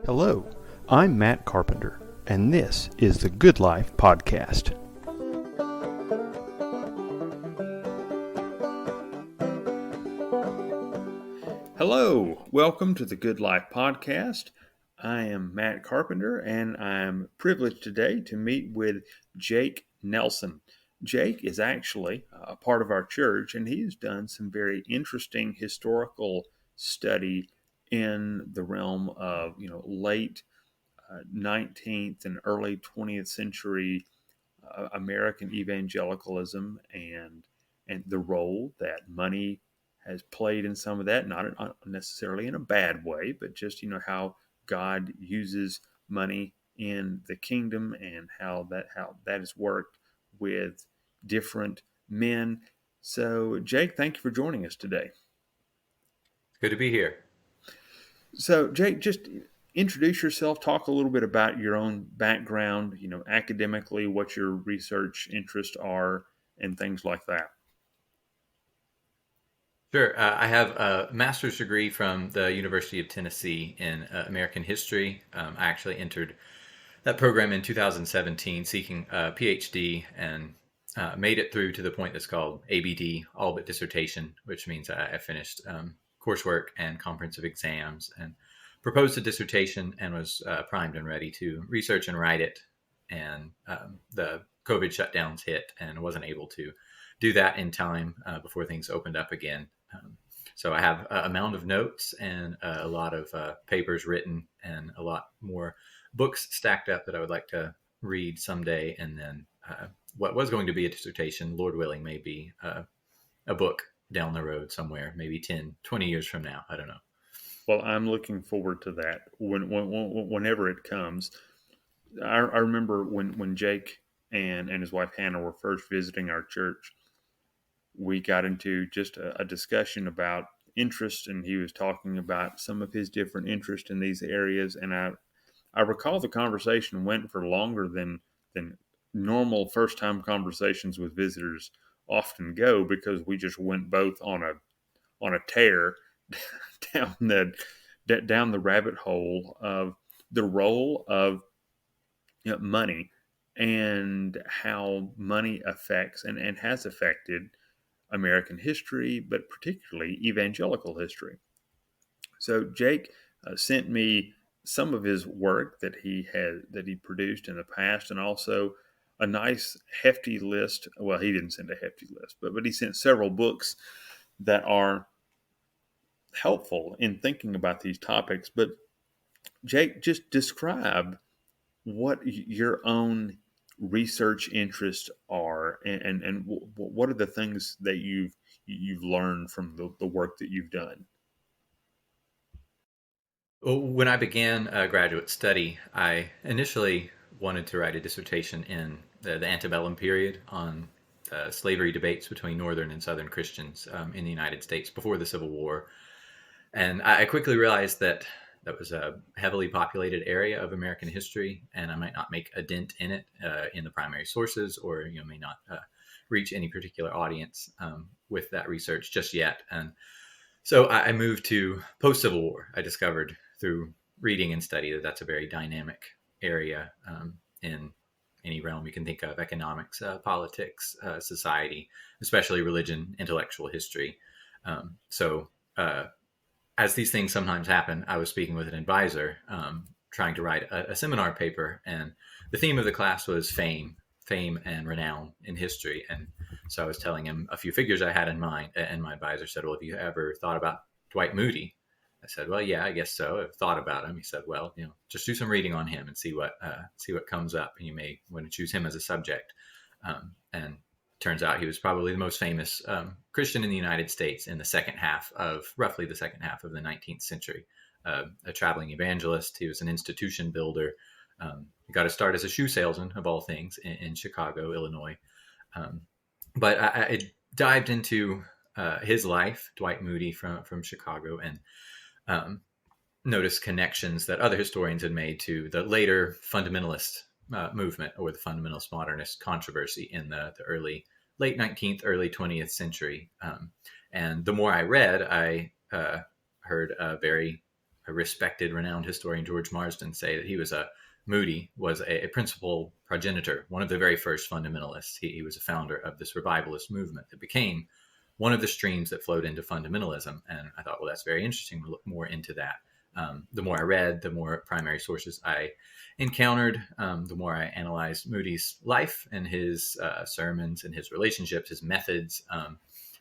Hello, I'm Matt Carpenter, and this is the Good Life Podcast. Hello, welcome to the Good Life Podcast. I am Matt Carpenter, and I'm privileged today to meet with Jake Nelson. Jake is actually a part of our church, and he's done some very interesting historical study in the realm of, late 19th and early 20th century American evangelicalism and the role that money has played in some of that, not necessarily in a bad way, but just how God uses money in the kingdom and how that has worked with different men. So, Jake, thank you for joining us today. Good to be here. So, Jake, just introduce yourself, talk a little bit about your own background, academically, what your research interests are, and things like that. Sure. I have a master's degree from the University of Tennessee in American history. I actually entered that program in 2017 seeking a PhD and made it through to the point that's called ABD, all but dissertation, which means I finished coursework and comprehensive exams and proposed a dissertation and was primed and ready to research and write it. And the COVID shutdowns hit and wasn't able to do that in time before things opened up again. So I have a mound of notes and a lot of papers written and a lot more books stacked up that I would like to read someday. And then what was going to be a dissertation, Lord willing, may be a book down the road somewhere, maybe 10, 20 years from now. I don't know. Well, I'm looking forward to that whenever it comes. I remember when Jake and his wife Hannah were first visiting our church, we got into just a discussion about interest, and he was talking about some of his different interests in these areas. And I recall the conversation went for longer than normal first time conversations with visitors often go, because we just went both on a tear down the rabbit hole of the role of money and how money affects and has affected American history, but particularly evangelical history. So Jake sent me some of his work that he produced in the past, and also a nice hefty list. Well, he didn't send a hefty list, but he sent several books that are helpful in thinking about these topics. But Jake, just describe what your own research interests are, and what are the things that you've learned from the work that you've done. When I began graduate study, I initially wanted to write a dissertation in the antebellum period on slavery debates between Northern and Southern Christians in the United States before the Civil War. And I quickly realized that was a heavily populated area of American history, and I might not make a dent in it in the primary sources, or may not reach any particular audience with that research just yet. And so I moved to post-Civil War. I discovered through reading and study that that's a very dynamic area in any realm you can think of: economics, politics, society, especially religion, intellectual history. As these things sometimes happen, I was speaking with an advisor trying to write a seminar paper, and the theme of the class was fame and renown in history. And so I was telling him a few figures I had in mind, and my advisor said, "Well, have you ever thought about Dwight Moody?" I said, "Well, yeah, I guess so. I've thought about him." He said, "Well, just do some reading on him and see what comes up, and you may want to choose him as a subject." And turns out he was probably the most famous Christian in the United States in roughly the second half of the 19th century. A traveling evangelist. He was an institution builder. He got to start as a shoe salesman, of all things, in Chicago, Illinois. But I dived into his life, Dwight Moody from Chicago, and noticed connections that other historians had made to the later fundamentalist movement, or the fundamentalist modernist controversy in the late 19th, early 20th century. And the more I read, I heard a very a respected, renowned historian, George Marsden, say that he was Moody was a principal progenitor, one of the very first fundamentalists. He was a founder of this revivalist movement that became one of the streams that flowed into fundamentalism. And I thought, well, that's very interesting. We'll look more into that. The more I read, the more primary sources I encountered, the more I analyzed Moody's life and his sermons and his relationships, his methods.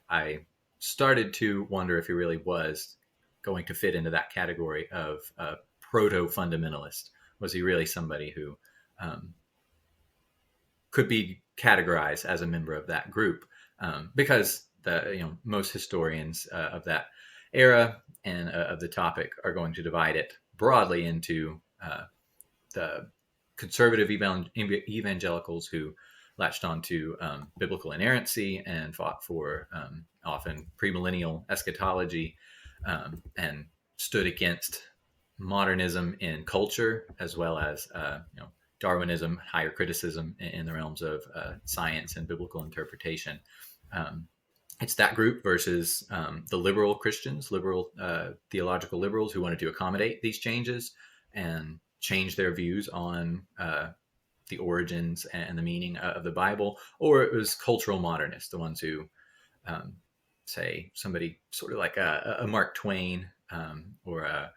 I started to wonder if he really was going to fit into that category of proto-fundamentalist. Was he really somebody who could be categorized as a member of that group? Because most historians of that era and of the topic are going to divide it broadly into the conservative evangelicals who latched onto biblical inerrancy and fought for often premillennial eschatology and stood against modernism in culture, as well as Darwinism, higher criticism in the realms of science and biblical interpretation. It's that group versus the liberal Christians, liberal theological liberals who wanted to accommodate these changes and change their views on the origins and the meaning of the Bible. Or it was cultural modernists, the ones who say somebody sort of like a Mark Twain or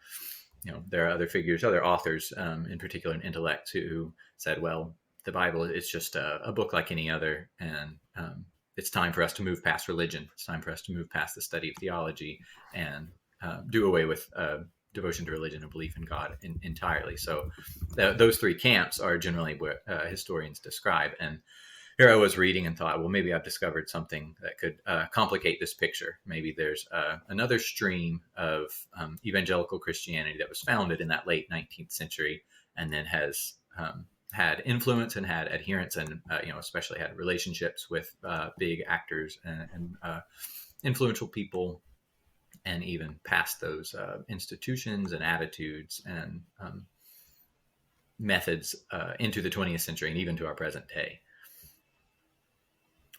there are other figures, other authors in particular in intellect who said, well, the Bible is just a book like any other, and it's time for us to move past religion. It's time for us to move past the study of theology and do away with devotion to religion and belief in God entirely. So those three camps are generally what historians describe. And here I was reading and thought, well, maybe I've discovered something that could complicate this picture. Maybe there's another stream of evangelical Christianity that was founded in that late 19th century and then has had influence and had adherents and, especially had relationships with big actors and influential people, and even past those institutions and attitudes and methods into the 20th century and even to our present day.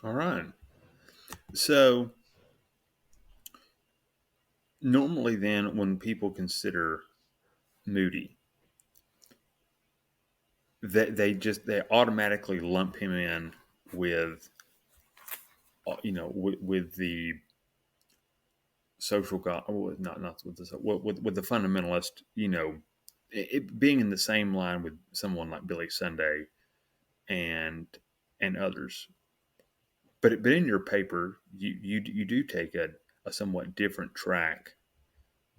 All right. So normally then when people consider Moody, they automatically lump him in with with the social God, not with the fundamentalist, it being in the same line with someone like Billy Sunday and others. But in your paper, you do take a somewhat different track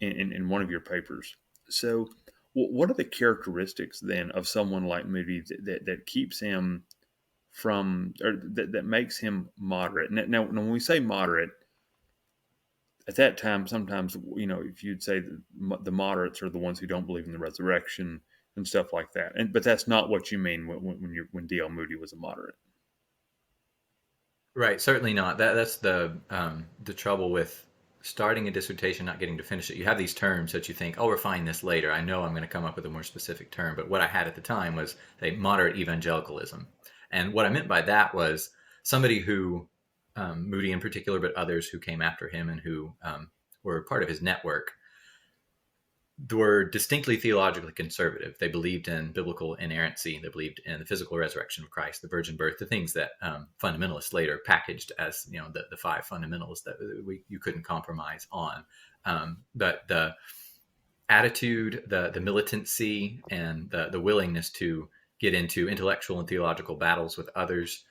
in one of your papers. So, what are the characteristics then of someone like Moody that keeps him from, or that makes him moderate? Now, when we say moderate, at that time, sometimes if you'd say the moderates are the ones who don't believe in the resurrection and stuff like that, but that's not what you mean when D.L. Moody was a moderate. Right, certainly not. That's the trouble with starting a dissertation, not getting to finish it. You have these terms that you think, I'll refine this later. I know I'm going to come up with a more specific term. But what I had at the time was a moderate evangelicalism. And what I meant by that was somebody who, Moody in particular, but others who came after him and who were part of his network, were distinctly theologically conservative. They believed in biblical inerrancy. They believed in the physical resurrection of Christ, the virgin birth, the things that fundamentalists later packaged as the five fundamentals that you couldn't compromise on. But the attitude, the militancy, and the willingness to get into intellectual and theological battles with others,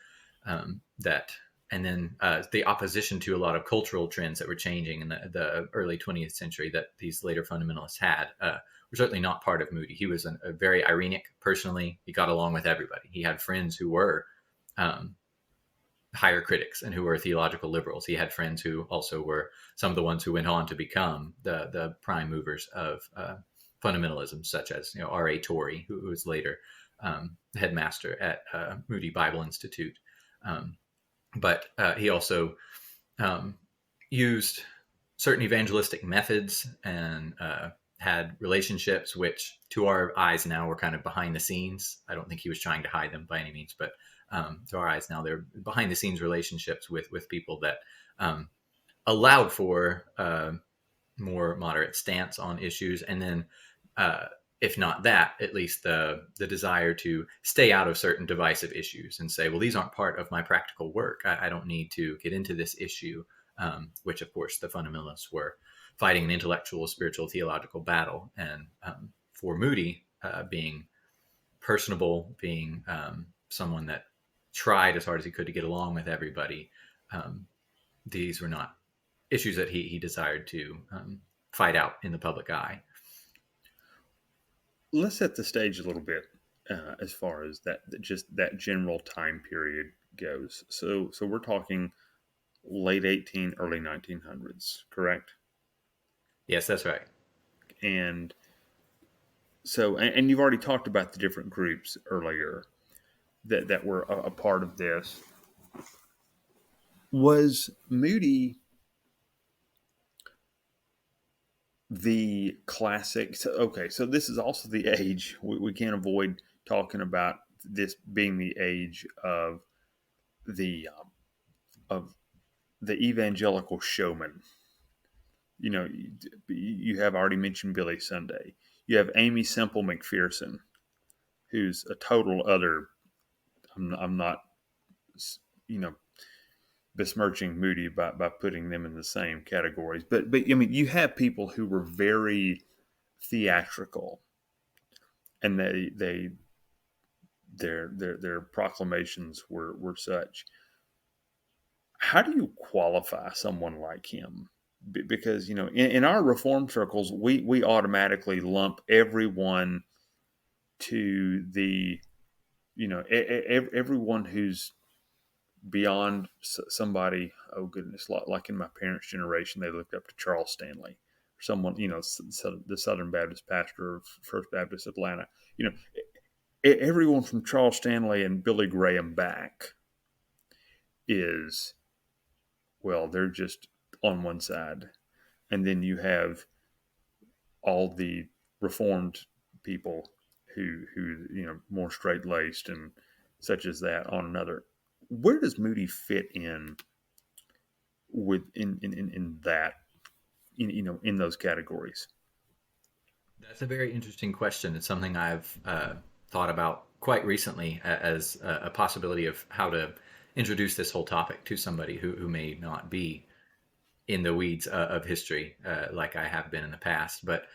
and then the opposition to a lot of cultural trends that were changing in the early 20th century that these later fundamentalists had were certainly not part of Moody. He was a very irenic personally. He got along with everybody. He had friends who were higher critics and who were theological liberals. He had friends who also were some of the ones who went on to become the prime movers of fundamentalism, such as R.A. Torrey, who was later headmaster at Moody Bible Institute. But he also used certain evangelistic methods and had relationships which, to our eyes now, were kind of behind the scenes. I don't think he was trying to hide them by any means, but to our eyes now, they're behind the scenes relationships with people that allowed for more moderate stance on issues, and then if not that, at least the desire to stay out of certain divisive issues and say, well, these aren't part of my practical work. I don't need to get into this issue, which of course the fundamentalists were fighting an intellectual, spiritual, theological battle. And for Moody, being personable, being someone that tried as hard as he could to get along with everybody, these were not issues that he desired to fight out in the public eye. Let's set the stage a little bit as far as that general time period goes. So we're talking late early 1900s, correct? Yes, that's right. And so, and you've already talked about the different groups earlier that were a part of this. Was Moody the classic? So this is also the age, we can't avoid talking about this being the age of the evangelical showman. You know, you have already mentioned Billy Sunday. You have Amy Semple McPherson, who's a total other. I'm not, you know, besmirching Moody by putting them in the same categories. But I mean, you have people who were very theatrical, and their proclamations were such. How do you qualify someone like him? Because, you know, in our reform circles, we automatically lump everyone to the, you know, everyone who's beyond somebody. Oh goodness, like in my parents' generation, they looked up to Charles Stanley, someone, you know, the Southern Baptist pastor of First Baptist Atlanta. You know, everyone from Charles Stanley and Billy Graham back is, well, they're just on one side, and then you have all the reformed people who you know, more straight laced and such as that on another. Where does Moody fit in with in that, you know, in those categories? That's a very interesting question. It's something I've thought about quite recently as a possibility of how to introduce this whole topic to somebody who may not be in the weeds of history like I have been in the past. But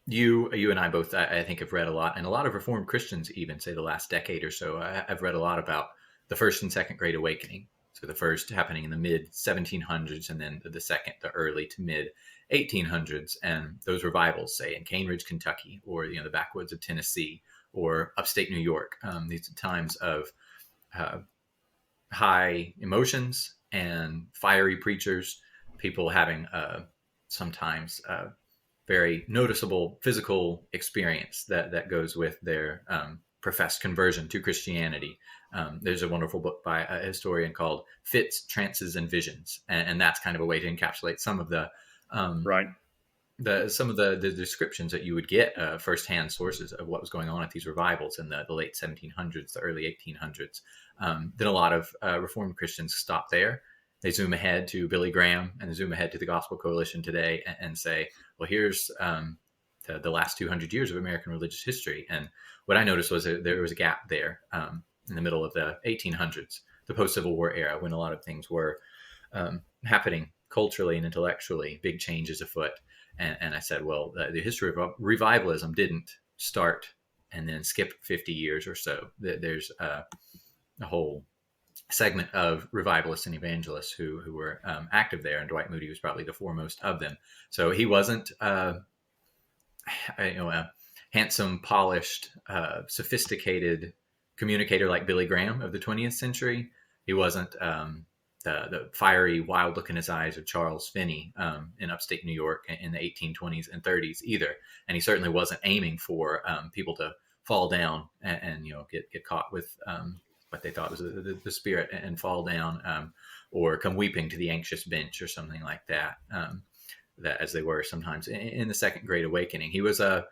you and I both, I think, have read a lot, and a lot of Reformed Christians, even say the last decade or so, I've read a lot about the first and second Great Awakening. So the first happening in the mid 1700s, and then the second, the early to mid 1800s, and those revivals, say in Cane Ridge, Kentucky, or, you know, the backwoods of Tennessee, or upstate New York. These are times of high emotions and fiery preachers, people having sometimes very noticeable physical experience that goes with their professed conversion to Christianity. There's a wonderful book by a historian called Fits, Trances, and Visions, and that's kind of a way to encapsulate some of the Right. some of the descriptions that you would get, firsthand sources of what was going on at these revivals in the late 1700s, the early 1800s. Then a lot of Reformed Christians stop there. They zoom ahead to Billy Graham and zoom ahead to the Gospel Coalition today and say, well, here's the last 200 years of American religious history. And what I noticed was there was a gap there in the middle of the 1800s, the post-Civil War era, when a lot of things were happening culturally and intellectually, big changes afoot. And I said, well, the history of revivalism didn't start and then skip 50 years or so. There's a whole segment of revivalists and evangelists who were active there, and Dwight Moody was probably the foremost of them. So he wasn't a handsome, polished, sophisticated communicator like Billy Graham of the 20th century. He wasn't the fiery, wild look in his eyes of Charles Finney in upstate New York in the 1820s and 30s either. And he certainly wasn't aiming for people to fall down and get caught with what they thought was the spirit and fall down, or come weeping to the anxious bench or something like that, that as they were sometimes in the Second Great Awakening. He was a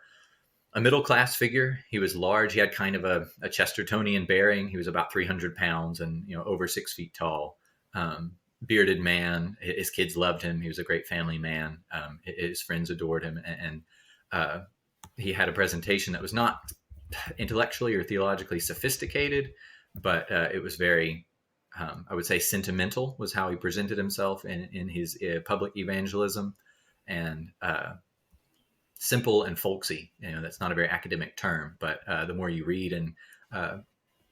middle-class figure. He was large. He had kind of a Chestertonian bearing. He was about 300 pounds and over 6 feet tall. bearded man. His kids loved him. He was a great family man. His friends adored him, and he had a presentation that was not intellectually or theologically sophisticated, but it was very, I would say, sentimental was how he presented himself in his public evangelism, and simple and folksy. That's not a very academic term, but the more you read and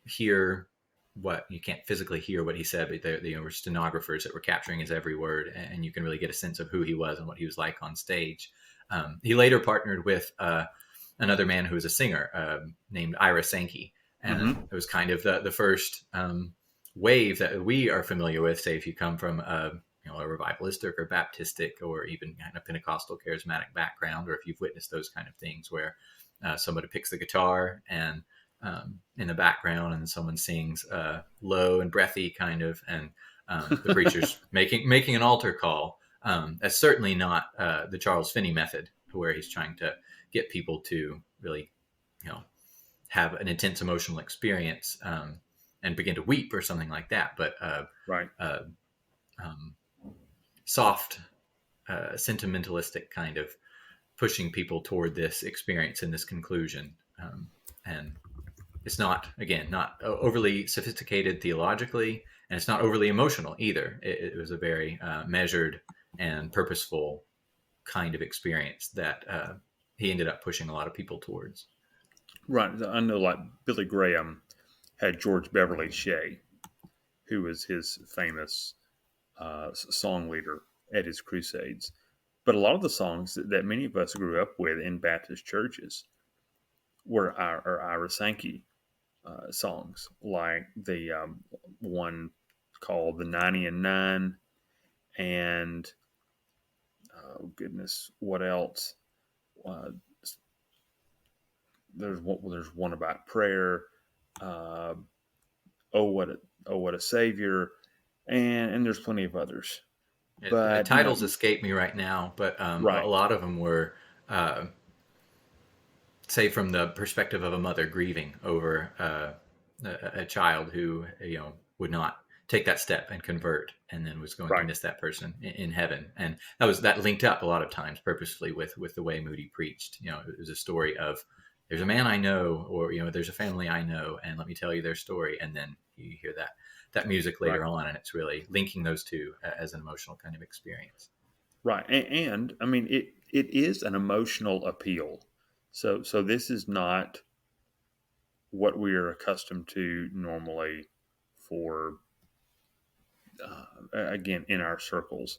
hear what you can't physically hear what he said, but there were stenographers that were capturing his every word, and you can really get a sense of who he was and what he was like on stage. He later partnered with another man who was a singer named Ira Sankey, and it was kind of the first wave that we are familiar with. Say, if you come from a revivalistic or Baptistic or even kind of Pentecostal charismatic background, or if you've witnessed those kind of things where somebody picks the guitar and in the background and someone sings low and breathy kind of, and the preacher's making an altar call. That's certainly not the Charles Finney method, where he's trying to get people to really, have an intense emotional experience and begin to weep or something like that. But Right. Soft, sentimentalistic kind of pushing people toward this experience and this conclusion. And it's not overly sophisticated theologically, and it's not overly emotional either. It was a very measured and purposeful kind of experience that he ended up pushing a lot of people towards. Right. I know, like Billy Graham had George Beverly Shea, who was his famous song leader at his crusades. But a lot of the songs that many of us grew up with in Baptist churches were Ira Sankey songs, like the one called "The 90 and 9," and oh goodness, what else? Uh, there's one about prayer. Uh, oh what a savior, and there's plenty of others. But Titles escape me right now, but a right, lot of them were, uh, say, from the perspective of a mother grieving over a child who would not take that step and convert, and then was going to right, miss that person in heaven. And that linked up a lot of times purposefully with the way Moody preached. It was a story of, there's a man I know, or there's a family I know, and let me tell you their story. And then you hear that music later right, on, and it's really linking those two as an emotional kind of experience. right. And I mean, it is an emotional appeal. So this is not what we are accustomed to normally for again in our circles.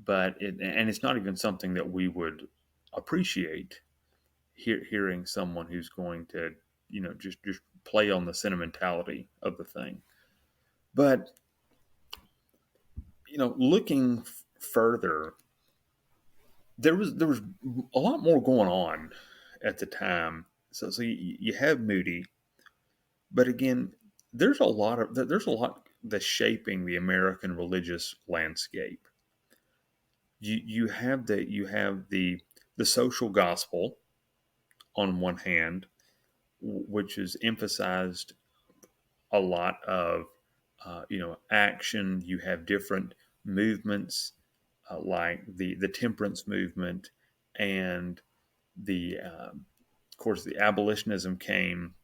But it's not even something that we would appreciate hearing someone who's going to just play on the sentimentality of the thing. But looking further, there was a lot more going on at the time. So you have Moody, but again, there's a lot that's shaping the American religious landscape. You have the social gospel on one hand, which is emphasized a lot of action. You have different movements like the temperance movement, and of course the abolitionism came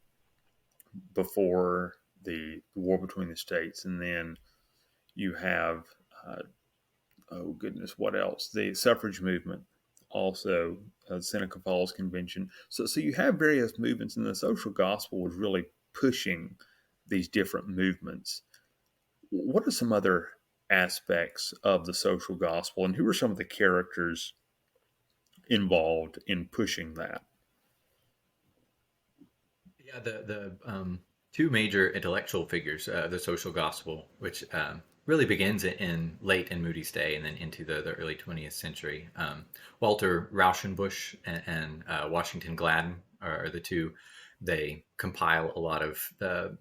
before the war between the states, and then you have oh goodness, what else? The suffrage movement, also Seneca Falls Convention. So you have various movements, and the social gospel was really pushing these different movements. What are some other aspects of the social gospel, and who are some of the characters involved in pushing that? Yeah, the two major intellectual figures, the social gospel, which really begins late in Moody's day and then into the early 20th century. Walter Rauschenbusch and Washington Gladden are the two. They compile a lot of the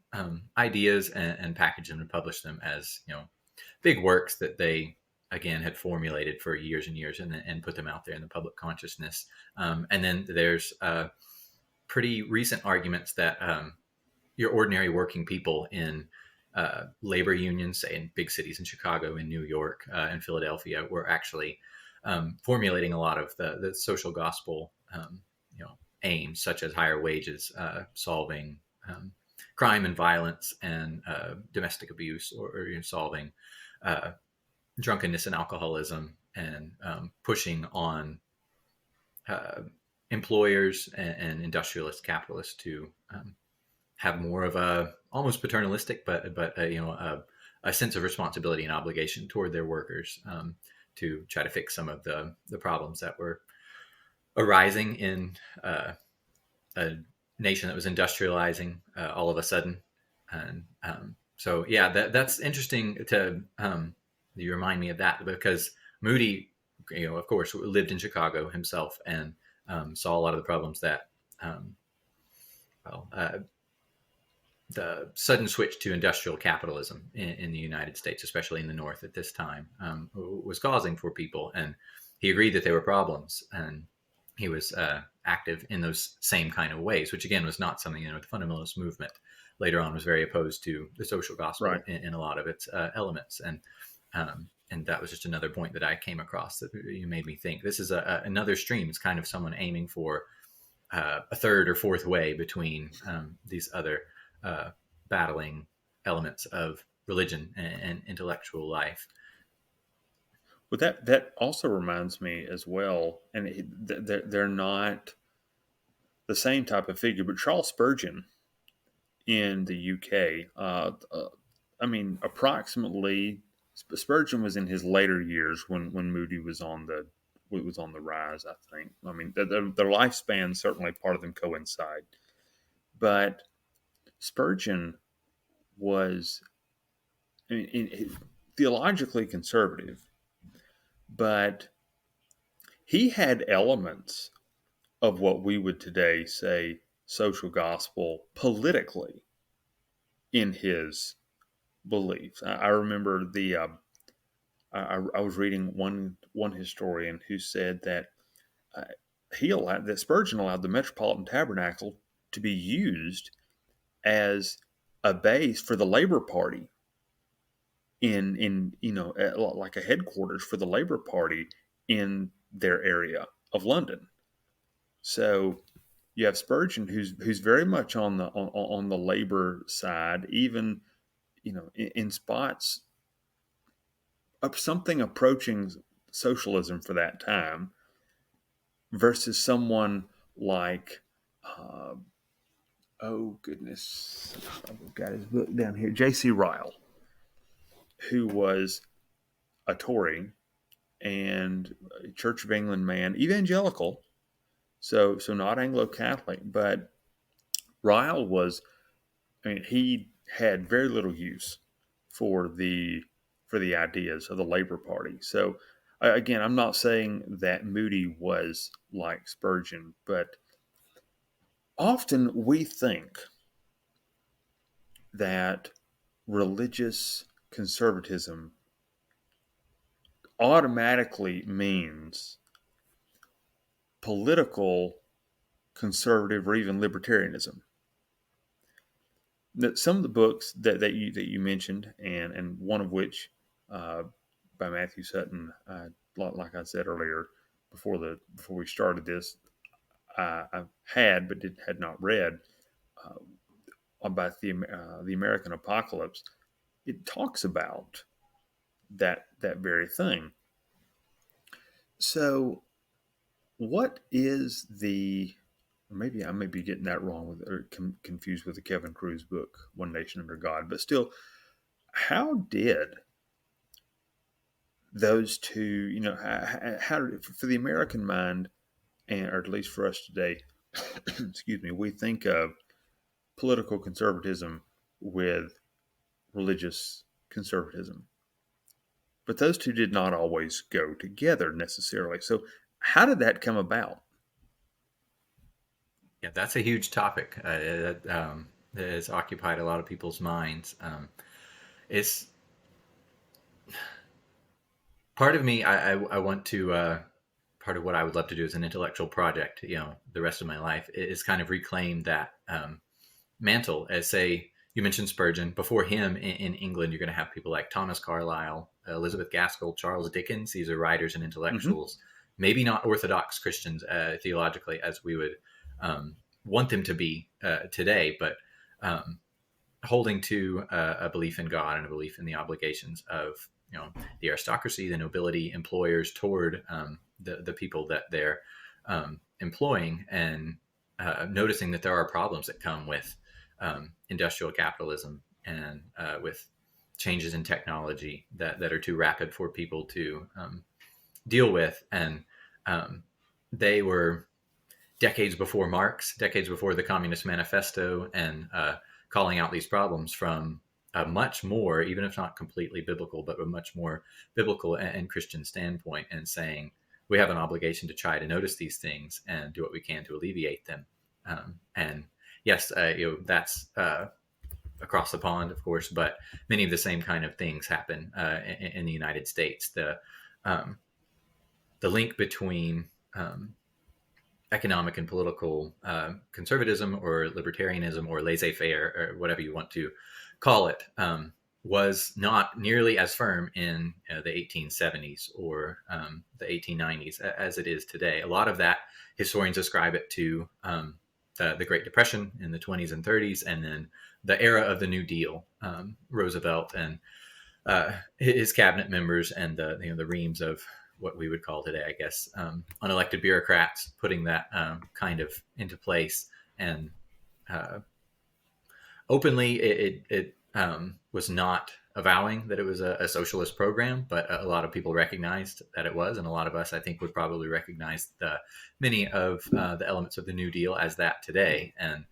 ideas and package them and publish them as big works that they again had formulated for years and years, and put them out there in the public consciousness. And then there's pretty recent arguments that your ordinary working people in labor unions, say in big cities in Chicago, in New York, and Philadelphia, were actually formulating a lot of the social gospel, aims, such as higher wages, solving crime and violence and domestic abuse, or solving drunkenness and alcoholism, and pushing on employers and industrialist capitalists to have more of a almost paternalistic, but a sense of responsibility and obligation toward their workers, to try to fix some of the problems that were arising in a nation that was industrializing all of a sudden. And so, yeah, that's interesting to you remind me of that, because Moody, of course, lived in Chicago himself, and saw a lot of the problems that the sudden switch to industrial capitalism in the United States, especially in the North at this time, was causing for people. And he agreed that there were problems, and he was active in those same kind of ways, which again was not something, the fundamentalist movement later on was very opposed to the social gospel, right, in a lot of its elements. And that was just another point that I came across that you made me think. This is another stream. It's kind of someone aiming for a third or fourth way between these other battling elements of religion and intellectual life. Well, that also reminds me as well, and they're not the same type of figure, but Charles Spurgeon in the UK, approximately, Spurgeon was in his later years when Moody was on the rise, I think. I mean, their lifespan, certainly part of them coincide. But Spurgeon was theologically conservative, but he had elements of what we would today say social gospel politically in his beliefs. I remember I was reading one historian who said that Spurgeon allowed the Metropolitan Tabernacle to be used as a base for the Labor Party in like a headquarters for the Labor Party in their area of London. So you have Spurgeon, who's very much on the labor side, even in spots of something approaching socialism for that time, versus someone like I've got his book down here, J.C. Ryle, who was a Tory and a Church of England man, evangelical, so not Anglo-Catholic, but Ryle was, he had very little use for the ideas of the Labor Party. So again, I'm not saying that Moody was like Spurgeon, but often we think that religious conservatism automatically means political conservative or even libertarianism. Some of the books that you mentioned, and one of which by Matthew Sutton, like I said earlier, before we started this, I had but had not read about the American Apocalypse. It talks about that very thing. So, what is maybe I may be getting that wrong or confused with the Kevin Kruse book, One Nation Under God, but still, how did those two, how for the American mind, or at least for us today, excuse me, we think of political conservatism with religious conservatism. But those two did not always go together necessarily. So how did that come about? Yeah, that's a huge topic that has occupied a lot of people's minds. It's part of me. I want to. Part of what I would love to do as an intellectual project, the rest of my life, is kind of reclaim that mantle as, say, you mentioned Spurgeon. Before him in England, you're going to have people like Thomas Carlyle, Elizabeth Gaskell, Charles Dickens. These are writers and Mm-hmm. intellectuals, maybe not Orthodox Christians theologically as we would want them to be today, but um, holding to a belief in God and a belief in the obligations of the aristocracy, the nobility, employers toward the people that they're employing, and noticing that there are problems that come with industrial capitalism and with changes in technology that are too rapid for people to deal with. And they were decades before Marx, decades before the Communist Manifesto, and calling out these problems from a much more, even if not completely biblical, but a much more biblical and Christian standpoint, and saying we have an obligation to try to notice these things and do what we can to alleviate them. And yes, that's across the pond, of course, but many of the same kind of things happen in the United States. The link between economic and political conservatism or libertarianism or laissez-faire or whatever you want to call it was not nearly as firm in the 1870s or the 1890s as it is today. A lot of that, historians ascribe it to the Great Depression in the 20s and 30s, and then the era of the New Deal, Roosevelt and his cabinet members, and the reams of what we would call today, I guess, unelected bureaucrats putting that kind of into place. And openly, it was not avowing that it was a socialist program, but a lot of people recognized that it was, and a lot of us, I think, would probably recognize many of the elements of the New Deal as that today. And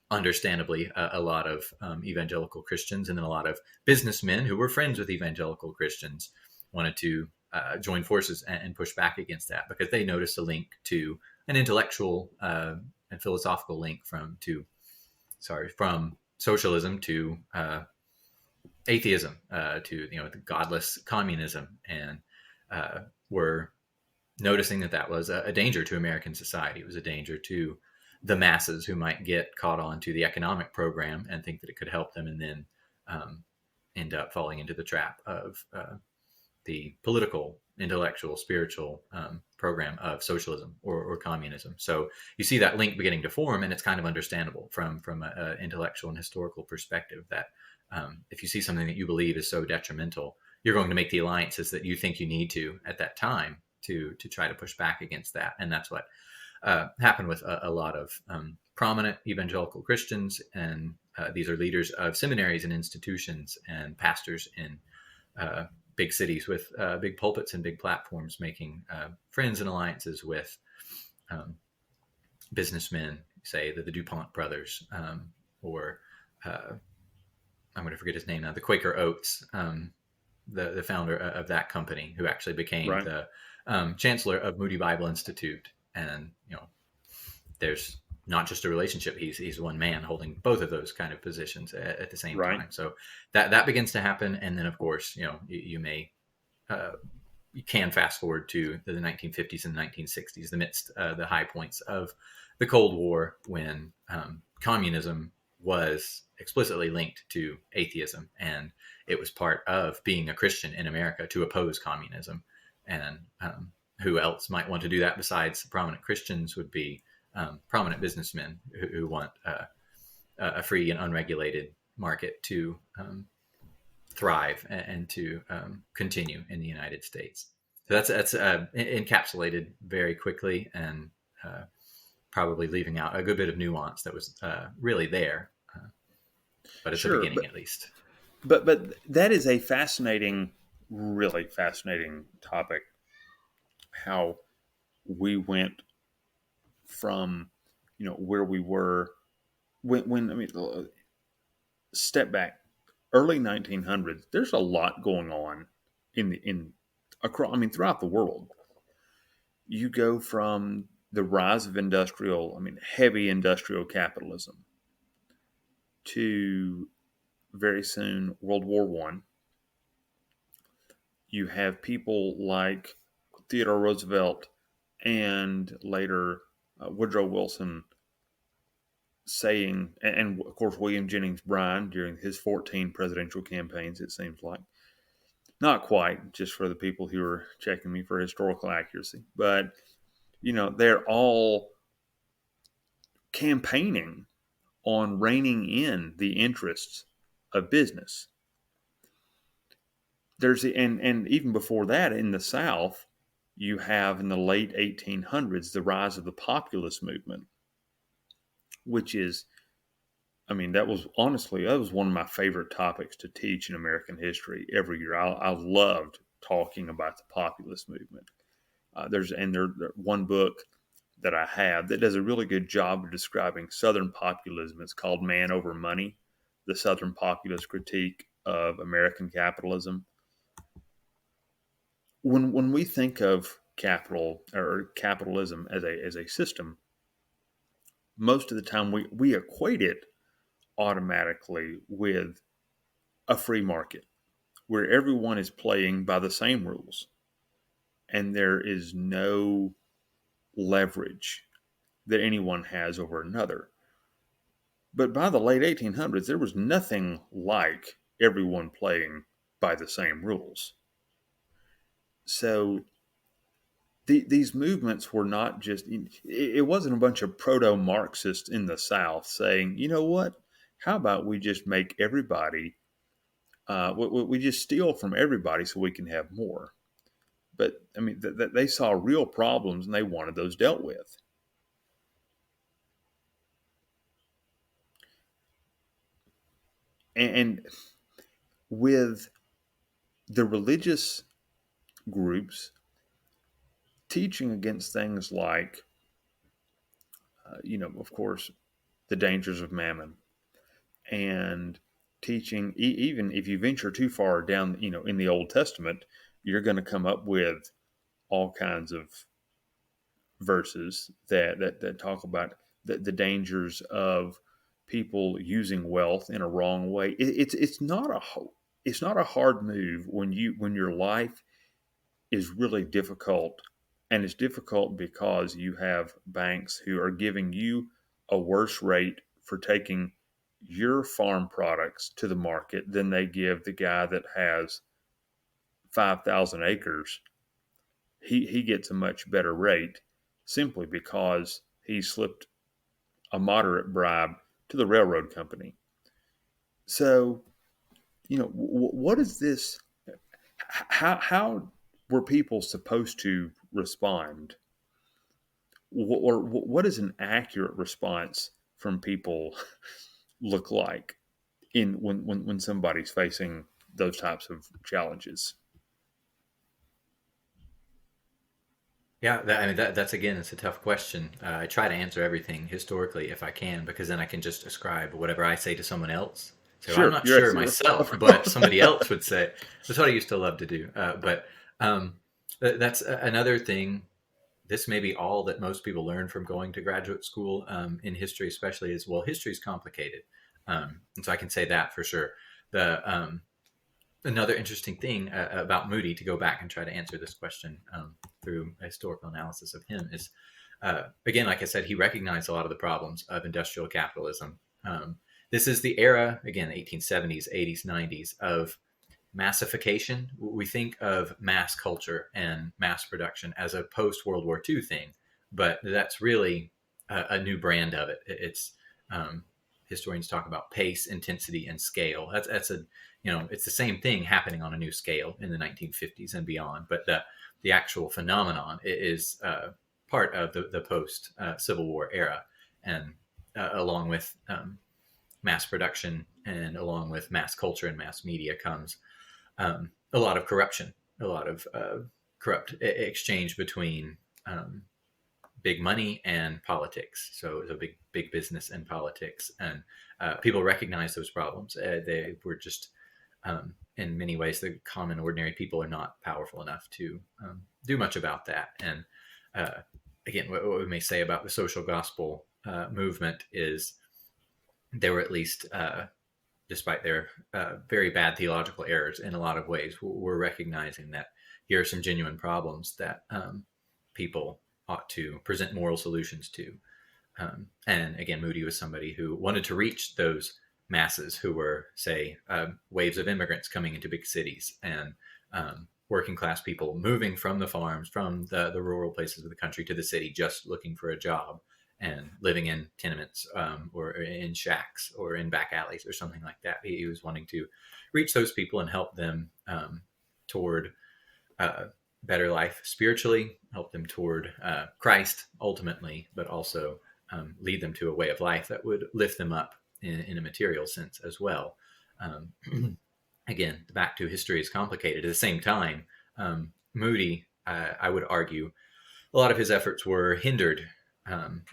understandably, a lot of evangelical Christians and then a lot of businessmen who were friends with evangelical Christians wanted to join forces and push back against that, because they noticed a link to an intellectual and philosophical link from socialism to atheism, to the godless communism, and were noticing that was a danger to American society. It was a danger to the masses who might get caught on to the economic program and think that it could help them, and then end up falling into the trap of the political, intellectual, spiritual program of socialism or communism. So you see that link beginning to form, and it's kind of understandable from an intellectual and historical perspective that if you see something that you believe is so detrimental, you're going to make the alliances that you think you need to at that time to try to push back against that. And that's what happened with a lot of prominent evangelical Christians, and these are leaders of seminaries and institutions and pastors in big cities with big pulpits and big platforms, making friends and alliances with businessmen, say the DuPont brothers, or I'm going to forget his name now, the Quaker Oats, the founder of that company, who actually became Right. the chancellor of Moody Bible Institute. And there's not just a relationship. He's one man holding both of those kind of positions at the same Right. time. So that begins to happen. And then, of course, you can fast forward to the 1950s and 1960s, the high points of the Cold War, when communism was explicitly linked to atheism, and it was part of being a Christian in America to oppose communism. And who else might want to do that besides prominent Christians would be prominent businessmen who want a free and unregulated market to thrive and to continue in the United States. So that's encapsulated very quickly, and probably leaving out a good bit of nuance that was really there, but at the Sure, beginning at least. but that is a fascinating, really fascinating topic. How we went from, where we were when I mean, step back, early 1900s. There's a lot going on in across. I mean, throughout the world. You go from the rise of heavy industrial capitalism, to very soon World War One. You have people like Theodore Roosevelt and later Woodrow Wilson saying, and of course, William Jennings Bryan during his 14 presidential campaigns, it seems like. Not quite, just for the people who are checking me for historical accuracy. But, they're all campaigning on reining in the interests of business. And even before that, in the South, you have in the late 1800s the rise of the populist movement, which is, that was one of my favorite topics to teach in American history every year. I loved talking about the populist movement. There's one book that I have that does a really good job of describing Southern populism. It's called Man Over Money, the Southern Populist Critique of American Capitalism. When we think of capital or capitalism as a system, most of the time we equate it automatically with a free market where everyone is playing by the same rules and there is no leverage that anyone has over another. But by the late 1800s, there was nothing like everyone playing by the same rules. So these movements were not just, it wasn't a bunch of proto-Marxists in the South saying, you know what, how about we just make everybody, we just steal from everybody so we can have more. But they saw real problems and they wanted those dealt with. And with the religious groups teaching against things like, of course, the dangers of mammon, and teaching, even if you venture too far down, in the Old Testament, you're going to come up with all kinds of verses that talk about the dangers of people using wealth in a wrong way. It's not a hard move when your life is really difficult, and it's difficult because you have banks who are giving you a worse rate for taking your farm products to the market than they give the guy that has 5,000 acres. He gets a much better rate simply because he slipped a moderate bribe to the railroad company. So, what is this? How were people supposed to respond? Or what does an accurate response from people look like when somebody's facing those types of challenges? Yeah, that's again, it's a tough question. I try to answer everything historically if I can, because then I can just ascribe whatever I say to someone else. So I'm Sure, not you're sure absolutely myself, but somebody else would say. That's what I used to love to do. That's another thing. This may be all that most people learn from going to graduate school in history, especially, is, well, history is complicated, and so I can say that for sure. The Another interesting thing about Moody, to go back and try to answer this question through a historical analysis of him, is again, like I said, he recognized a lot of the problems of industrial capitalism. This is the era, again, 1870s, 80s, 90s, of massification. We think of mass culture and mass production as a post-World War II thing, but that's really a new brand of it. It's historians talk about pace, intensity, and scale. That's it's the same thing happening on a new scale in the 1950s and beyond. But the actual phenomenon is part of the post Civil War era, and along with mass production and along with mass culture and mass media comes a lot of corruption, a lot of corrupt exchange between big money and politics. So it was a big business and politics, and people recognize those problems. They were just, in many ways, the common ordinary people are not powerful enough to do much about that. And again, what we may say about the social gospel movement is they were, at least despite their very bad theological errors in a lot of ways, we're recognizing that here are some genuine problems that people ought to present moral solutions to. And again, Moody was somebody who wanted to reach those masses who were, say, waves of immigrants coming into big cities, and working class people moving from the farms, from the rural places of the country to the city, just looking for a job and living in tenements, or in shacks or in back alleys or something like that. He was wanting to reach those people and help them toward better life spiritually, help them toward Christ ultimately, but also lead them to a way of life that would lift them up in a material sense as well. Again, back to history is complicated. At the same time, Moody, I would argue, a lot of his efforts were hindered,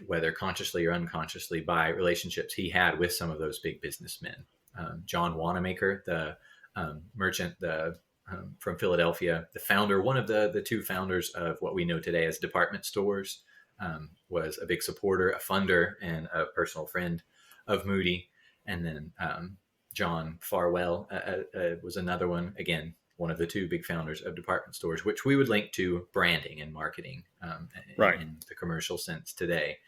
whether consciously or unconsciously, by relationships he had with some of those big businessmen. John Wanamaker, the merchant, from Philadelphia, the founder, one of the two founders of what we know today as department stores, was a big supporter, a funder, and a personal friend of Moody. And then John Farwell was another one, again, one of the two big founders of department stores, which we would link to branding and marketing Right. in the commercial sense today.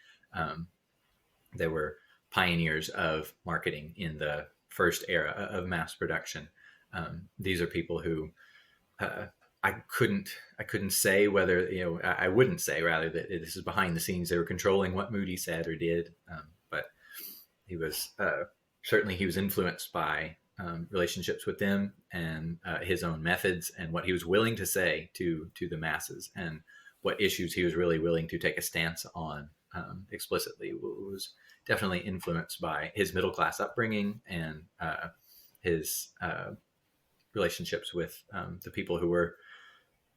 They were pioneers of marketing in the first era of mass production. These are people who I couldn't say whether, I wouldn't say rather that this is behind the scenes. They were controlling what Moody said or did, but he was certainly he was influenced by relationships with them, and his own methods, and what he was willing to say to the masses, and what issues he was really willing to take a stance on explicitly. It was definitely influenced by his middle class upbringing and his relationships with the people who were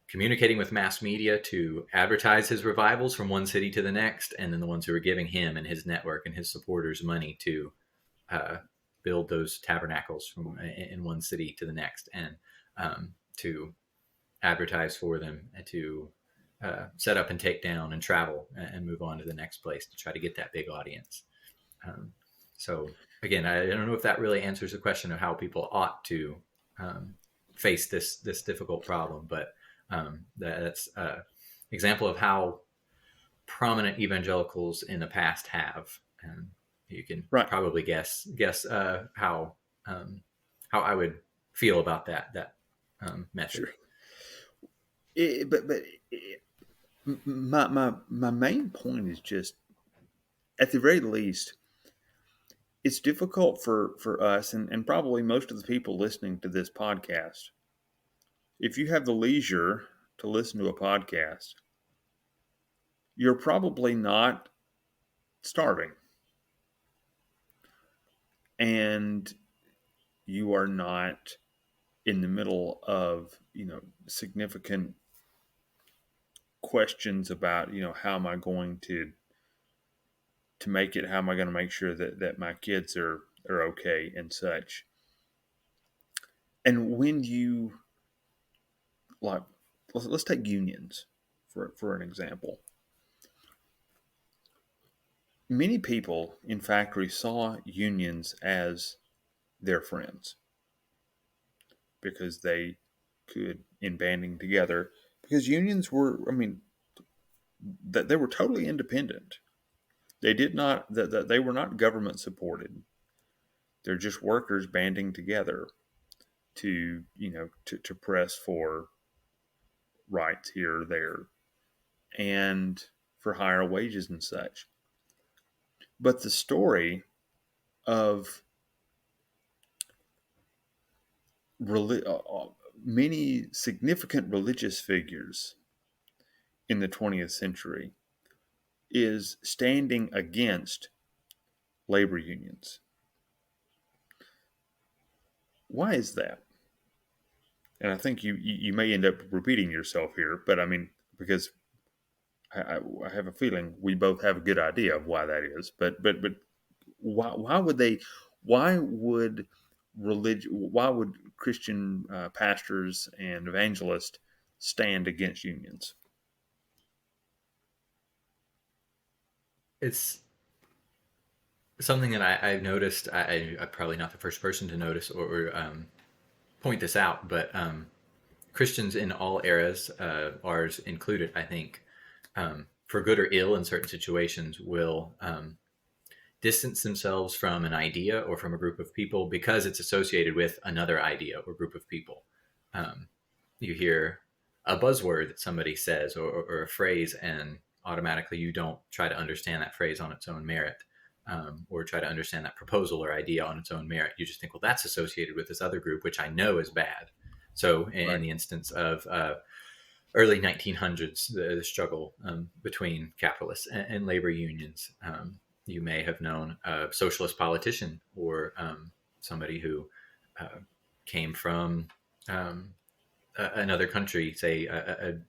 communicating with mass media to advertise his revivals from one city to the next, and then the ones who were giving him and his network and his supporters money to build those tabernacles from in one city to the next, and to advertise for them, and to set up and take down and travel and move on to the next place to try to get that big audience. So again, I don't know if that really answers the question of how people ought to face this difficult problem, but that's an example of how prominent evangelicals in the past have. You can probably guess how I would feel about that method. Sure. My main point is just, at the very least, it's difficult for us and probably most of the people listening to this podcast. If you have the leisure to listen to a podcast, you're probably not starving. And you are not in the middle of, significant questions about, how am I going to make it? How am I going to make sure that my kids are okay and such? And when you, like, let's take unions for an example. Many people in factories saw unions as their friends because they could, in banding together, because unions were, that they were totally independent. They did not, that they were not government supported. They're just workers banding together to, to press for rights here or there and for higher wages and such. But the story of many significant religious figures in the 20th century is standing against labor unions. Why is that? And I think you may end up repeating yourself here, but because I have a feeling we both have a good idea of why that is. But why would Christian pastors and evangelists stand against unions? It's something that I've noticed. I'm probably not the first person to notice or point this out, but Christians in all eras, ours included, I think, for good or ill in certain situations, will distance themselves from an idea or from a group of people because it's associated with another idea or group of people. Um, you hear a buzzword that somebody says, or a phrase, and automatically you don't try to understand that phrase on its own merit, or try to understand that proposal or idea on its own merit. You just think, well, that's associated with this other group, which I know is bad. So in Right. the instance of early 1900s, the struggle between capitalists and labor unions, you may have known a socialist politician or somebody who came from another country, say a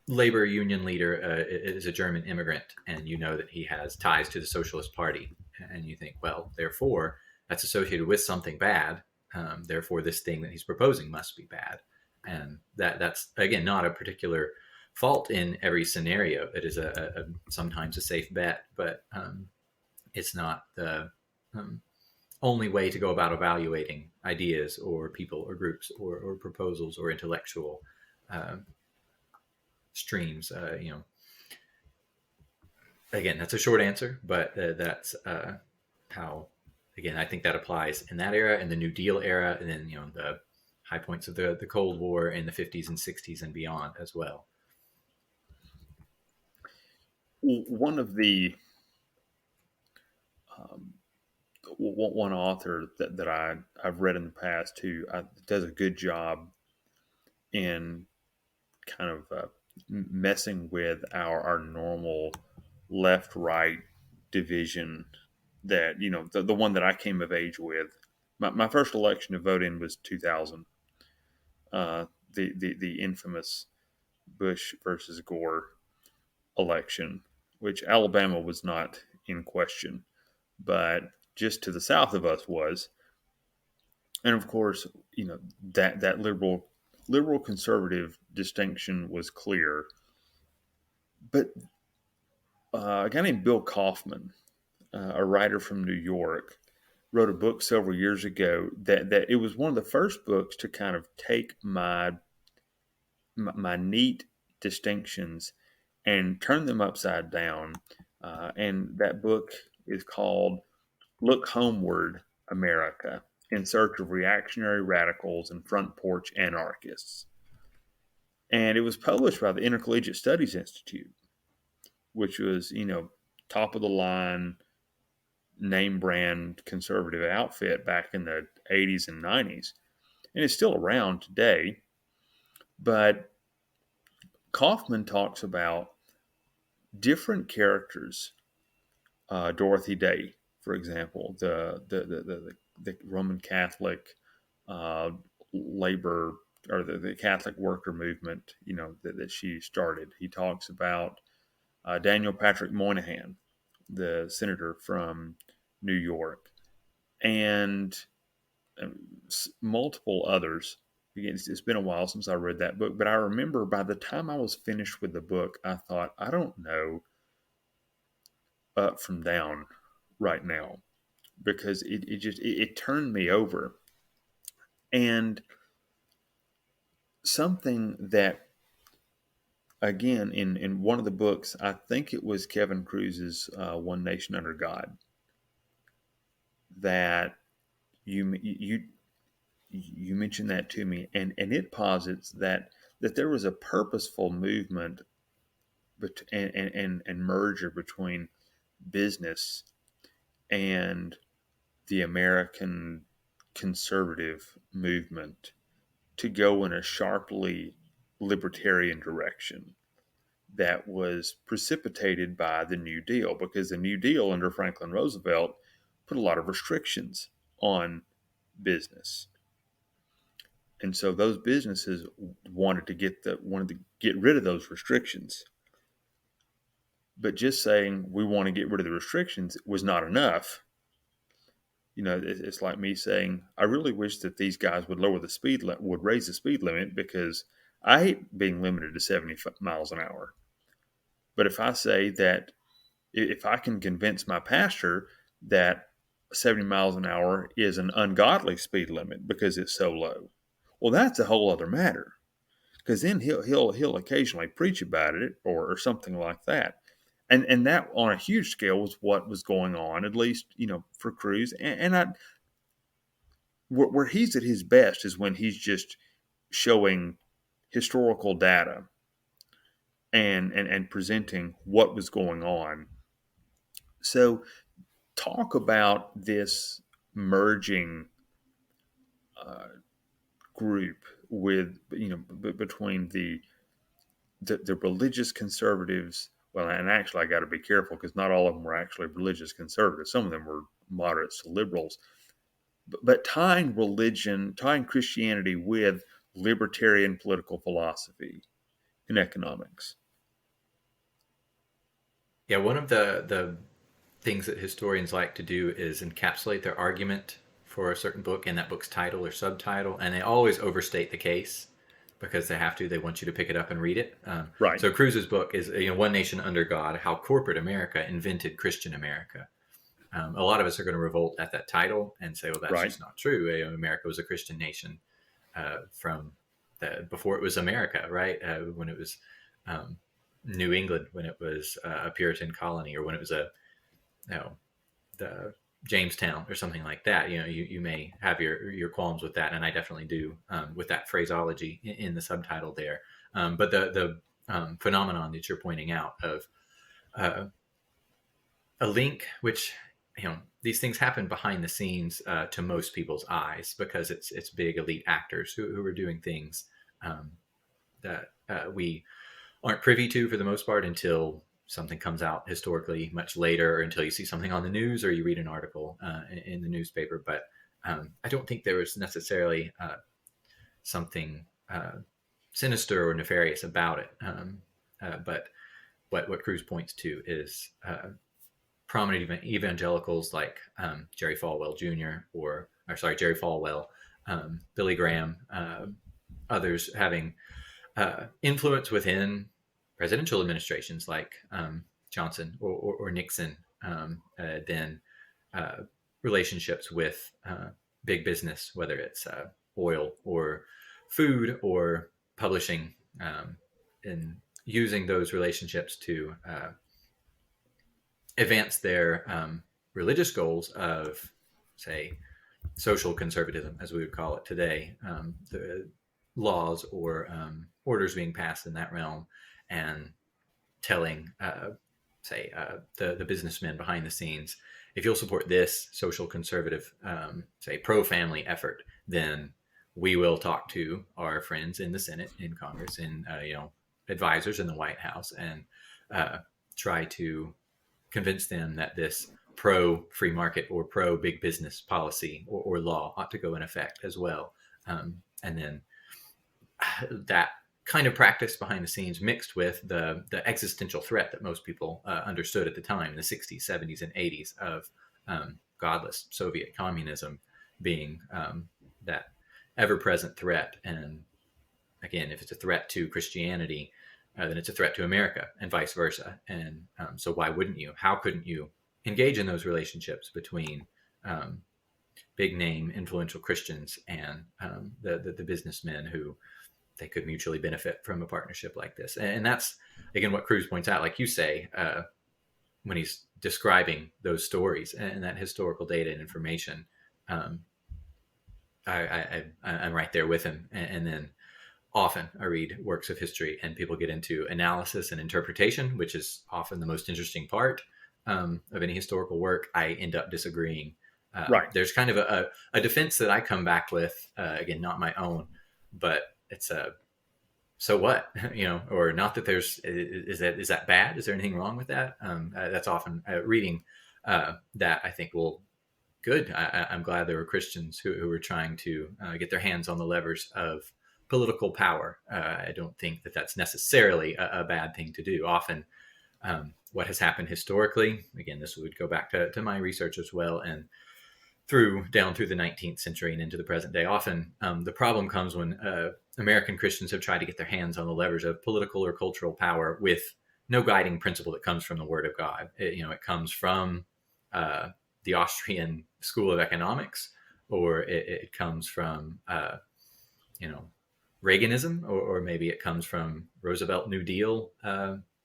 labor union leader is a German immigrant, and you know that he has ties to the Socialist Party, and you think, well, therefore, that's associated with something bad. Therefore, this thing that he's proposing must be bad, and that's again not a particular fault in every scenario. It is a sometimes a safe bet, but it's not the only way to go about evaluating ideas or people or groups or proposals or intellectual uh, streams. Again, that's a short answer, but that's how. Again, I think that applies in that era, in the New Deal era, and then the high points of the Cold War in the 50s and 60s and beyond as well. One of the um, one author that I've read in the past who does a good job in kind of messing with our normal left right division that the one that I came of age with. My first election to vote in was 2000, the infamous Bush versus Gore election, which Alabama was not in question, but just to the south of us was. And of course, that liberal conservative distinction was clear. But a guy named Bill Kaufman, a writer from New York, wrote a book several years ago that it was one of the first books to kind of take my neat distinctions and turn them upside down. And that book is called "Look Homeward, America: In Search of Reactionary Radicals and Front Porch Anarchists." And it was published by the Intercollegiate Studies Institute, which was, top of the line, name brand conservative outfit back in the 80s and 90s. And it's still around today. But Kaufman talks about different characters. Dorothy Day, for example, the Roman Catholic uh, labor, or the Catholic worker movement, that she started. He talks about Daniel Patrick Moynihan, the senator from New York, and multiple others. Again, it's been a while since I read that book, but I remember by the time I was finished with the book, I thought, I don't know up from down right now, because it turned me over. And something that, again, in one of the books, I think it was Kevin Kruse's One Nation Under God, that you mentioned that to me, and it posits that there was a purposeful movement and merger between business and the American conservative movement to go in a sharply libertarian direction that was precipitated by the New Deal, because the New Deal under Franklin Roosevelt put a lot of restrictions on business. And so those businesses wanted to get rid of those restrictions. But just saying we want to get rid of the restrictions was not enough. It's like me saying, I really wish that these guys would would raise the speed limit, because I hate being limited to 70 miles an hour. But if I say that, if I can convince my pastor that 70 miles an hour is an ungodly speed limit because it's so low, well, that's a whole other matter. because then he'll occasionally preach about it or something like that. And that on a huge scale was what was going on, at least for Kruse. And where he's at his best is when he's just showing historical data and presenting what was going on. So talk about this merging uh, group with between the religious conservatives. Well, and actually, I got to be careful because not all of them were actually religious conservatives. Some of them were moderates to liberals. But tying Christianity with libertarian political philosophy and economics. Yeah, one of the things that historians like to do is encapsulate their argument for a certain book in that book's title or subtitle, and they always overstate the case because they have to. They want you to pick it up and read it. Right. So Kruse's book is One Nation Under God: How Corporate America Invented Christian America. A lot of us are going to revolt at that title and say, well, that's just not true. America was a Christian nation before it was America, right? When it was New England, when it was a Puritan colony, or when it was the Jamestown or something like that. You may have your qualms with that, and I definitely do with that phraseology in the subtitle there. But the phenomenon that you're pointing out of a link, which these things happen behind the scenes to most people's eyes because it's big elite actors who are doing things that we aren't privy to for the most part until something comes out historically much later, or until you see something on the news or you read an article in the newspaper. But I don't think there was necessarily something sinister or nefarious about it. But what Kruse points to is prominent evangelicals like Jerry Falwell Jr. Jerry Falwell, Billy Graham, others having influence within presidential administrations like Johnson or Nixon, then relationships with big business, whether it's oil or food or publishing, and using those relationships to advance their religious goals of, say, social conservatism, as we would call it today, the laws or orders being passed in that realm, and telling, the businessmen behind the scenes, if you'll support this social conservative, say, pro-family effort, then we will talk to our friends in the Senate, in Congress, and advisors in the White House, and try to convince them that this pro-free market or pro-big business policy or law ought to go in effect as well. And then that kind of practice behind the scenes mixed with the existential threat that most people understood at the time, the 60s, 70s, and 80s, of godless Soviet communism being that ever-present threat. And again, if it's a threat to Christianity, then it's a threat to America, and vice versa. And so why wouldn't you? How couldn't you engage in those relationships between big name influential Christians and the businessmen who they could mutually benefit from a partnership like this? And that's, again, what Kruse points out, like you say, when he's describing those stories and that historical data and information. I'm right there with him. And then often I read works of history and people get into analysis and interpretation, which is often the most interesting part of any historical work. I end up disagreeing. Right. There's kind of a defense that I come back with, again, not my own, but it's so what, or not that is that bad? Is there anything wrong with that? That's often reading that I think, well, good. I'm glad there were Christians who were trying to get their hands on the levers of political power. I don't think that that's necessarily a bad thing to do. Often what has happened historically, again, this would go back to my research as well, and down through the 19th century and into the present day, often the problem comes when American Christians have tried to get their hands on the levers of political or cultural power with no guiding principle that comes from the Word of God. It comes from the Austrian School of Economics, or it comes from Reaganism, or maybe it comes from Roosevelt New Deal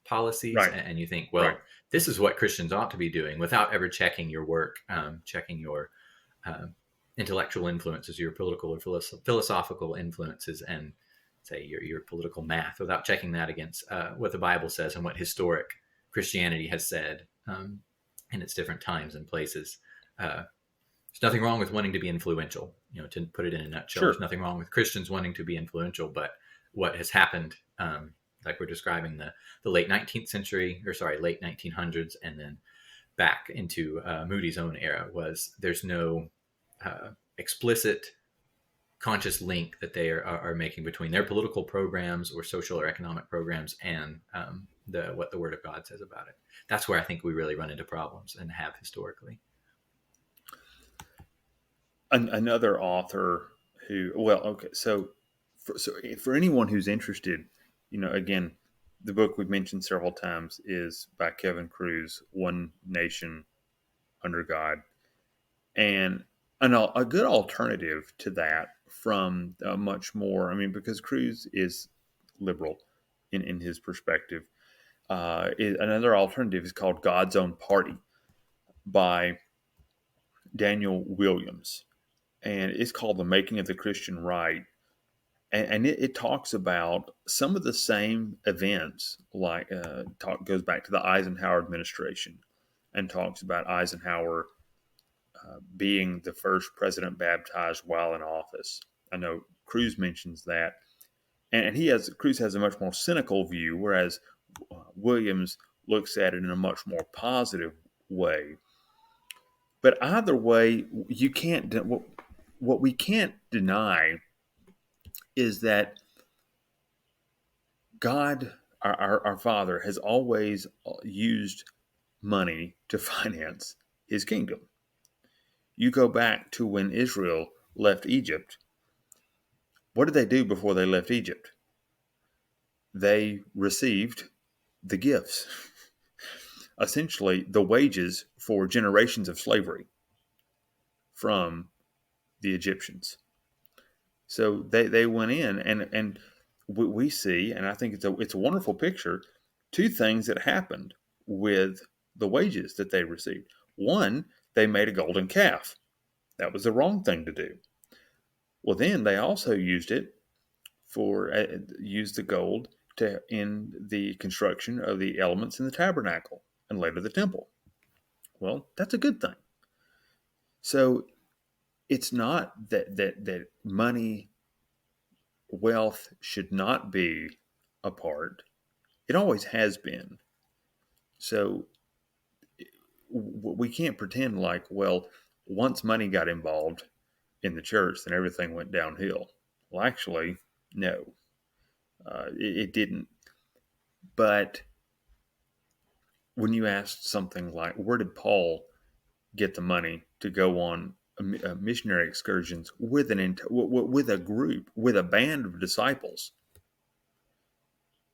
policies, Right. and you think, Right. well, this is what Christians ought to be doing, without ever checking your work, checking your uh, intellectual influences, your political or philosophical influences, and say your political math, without checking that against what the Bible says and what historic Christianity has said in its different times and places. There's nothing wrong with wanting to be influential. To put it in a nutshell, there's Sure. nothing wrong with Christians wanting to be influential. But what has happened, like we're describing the late 19th century, or sorry, late 1900s, and then back into Moody's own era, was there's no explicit conscious link that they are making between their political programs or social or economic programs and what the Word of God says about it. That's where I think we really run into problems, and have historically. Another author who, well, okay, so for anyone who's interested, again, the book we've mentioned several times is by Kevin Kruse, One Nation Under God, and a good alternative to that from much more. I mean, because Kruse is liberal in his perspective. Another alternative is called God's Own Party by Daniel Williams, and it's called The Making of the Christian Right. And it talks about some of the same events, like goes back to the Eisenhower administration, and talks about Eisenhower being the first president baptized while in office. I know Kruse mentions that, and Kruse has a much more cynical view, whereas Williams looks at it in a much more positive way. But either way, you can't. What we can't deny is that God, our Father, has always used money to finance His kingdom. You go back to when Israel left Egypt. What did they do before they left Egypt? They received the gifts, essentially the wages for generations of slavery from the Egyptians. So they went in, and we see, and I think it's a wonderful picture, two things that happened with the wages that they received. One, they made a golden calf. That was the wrong thing to do. Well, then they also used it for used the gold in the construction of the elements in the tabernacle and later the temple. Well, that's a good thing. So it's not that money, wealth should not be a part. It always has been. So we can't pretend like, well, once money got involved in the church, then everything went downhill. Well, actually, no, it didn't. But when you asked something like, where did Paul get the money to go on missionary excursions with with a group, with a band of disciples?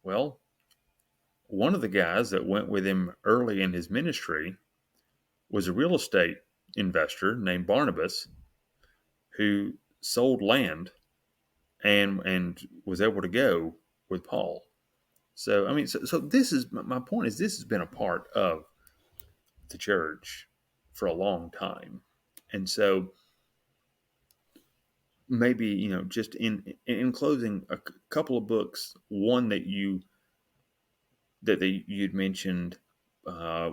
Well, one of the guys that went with him early in his ministry was a real estate investor named Barnabas, who sold land and was able to go with Paul. So I mean, so this is my point. Is this has been a part of the church for a long time, and so maybe just in closing, a couple of books. One you'd mentioned, uh,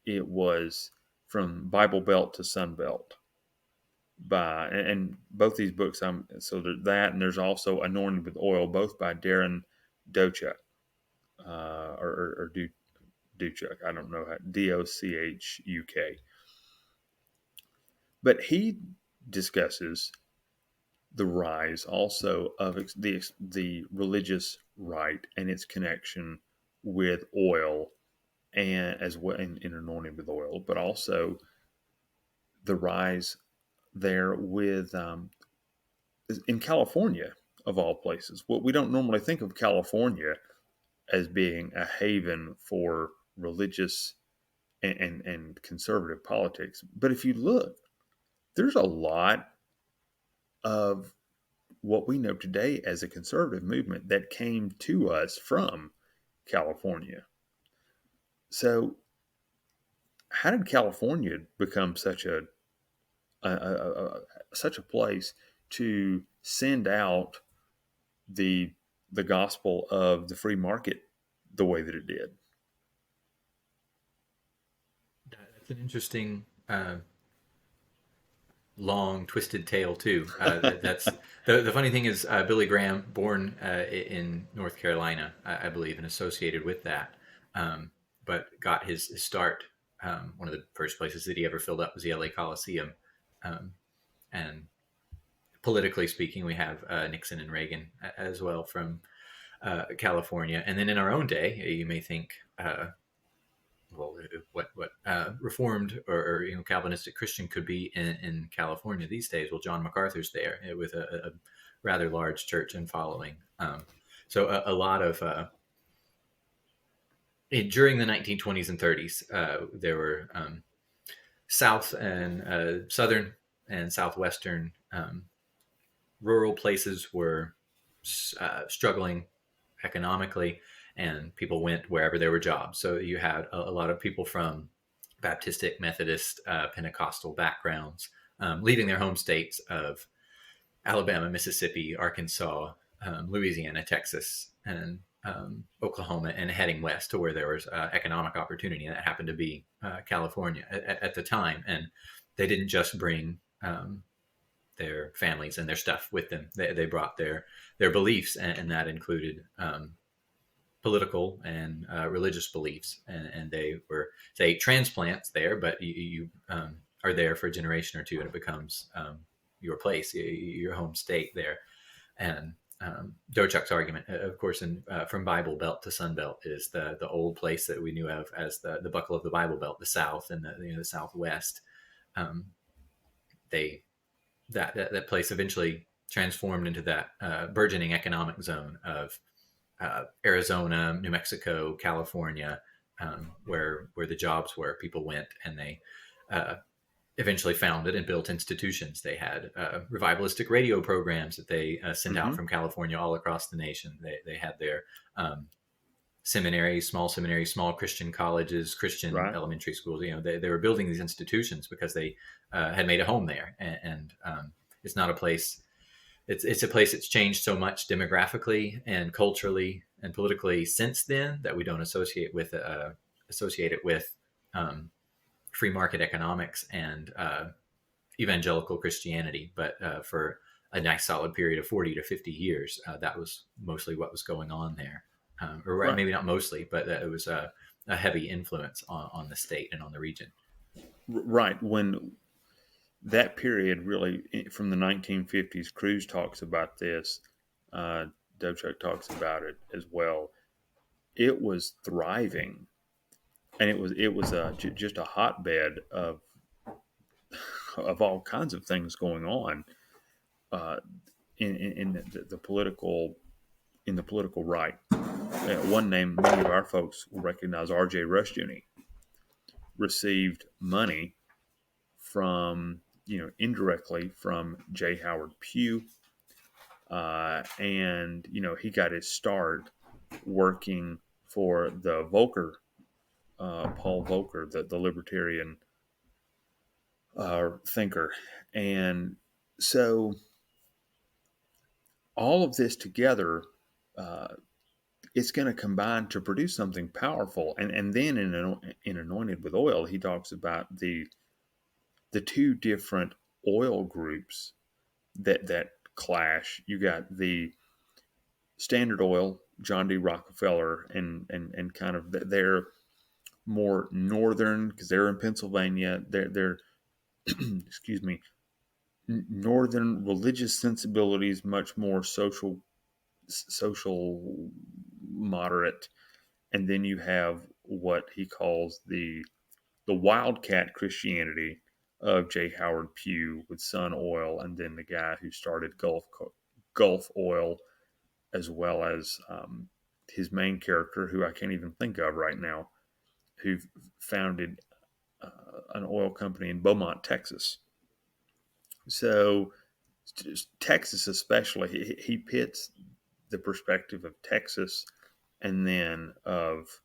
it was From Bible Belt to Sun Belt by, and both these books, so there's that, and there's also Anointed with Oil, both by Darren Dochuk, or Dochuk. I don't know how, Dochuk, but he discusses the rise also of the religious right and its connection with oil, and as well in Anointed with Oil, but also the rise there with in California, of all places. Well, we don't normally think of California as being a haven for religious and conservative politics, but if you look, there's a lot of what we know today as a conservative movement that came to us from California. So, how did California become such a place to send out the the gospel of the free market the way that it did? That's an interesting, long, twisted tale too. That's the funny thing is Billy Graham, born in North Carolina, I believe, and associated with that, um, but got his start. One of the first places that he ever filled up was the LA Coliseum, um, and politically speaking, we have Nixon and Reagan as well from California. And then in our own day, you may think, well, what Reformed or Calvinistic Christian could be in California these days. Well, John MacArthur's there with a rather large church and following. So a lot of during the 1920s and 30s, there were South and Southern and Southwestern rural places were struggling economically, and people went wherever there were jobs. So you had a lot of people from Baptistic, Methodist, Pentecostal backgrounds leaving their home states of Alabama, Mississippi, Arkansas, Louisiana, Texas, and Oklahoma, and heading west to where there was economic opportunity. And that happened to be California at the time. And they didn't just bring their families and their stuff with them. They brought their beliefs, and that included political and religious beliefs. And they were, say, transplants there, but you are there for a generation or two, and it becomes your place, your home state there. And Dochuk's argument, of course, from Bible Belt to Sun Belt, is the old place that we knew of as the buckle of the Bible Belt, the South and the Southwest. That place eventually transformed into that burgeoning economic zone of Arizona, New Mexico, California, where the jobs were. People went, and they eventually founded and built institutions. They had revivalistic radio programs that they sent out from California all across the nation. They had their seminaries, small Christian colleges, Christian elementary schools. They were building these institutions because they had made a home there, and it's not a place. It's a place that's changed so much demographically and culturally and politically since then that we don't associate it with free market economics and evangelical Christianity. But for a nice solid period of 40 to 50 years, that was mostly what was going on there. Or maybe not mostly, but it was a heavy influence on the state and on the region. Right. When that period, really, from the 1950s, Kruse talks about this. Dochuk talks about it as well. It was thriving, and it was just a hotbed of all kinds of things going on in the political right. One name many of our folks will recognize, R.J. Rushdoony, received money from indirectly from J. Howard Pugh, and he got his start working for the Volcker, Paul Volcker, the libertarian thinker. And so all of this together, it's going to combine to produce something powerful. And then in Anointed with Oil, he talks about the two different oil groups that clash. You got the Standard Oil, John D. Rockefeller, and kind of they're more northern because they're in Pennsylvania. They're excuse me, northern religious sensibilities, much more social moderate. And then you have what he calls the wildcat Christianity of J. Howard Pugh with Sun Oil, and then the guy who started Gulf Oil, as well as his main character, who I can't even think of right now, who founded an oil company in Beaumont, Texas. So Texas especially, he pits the perspective of Texas and then of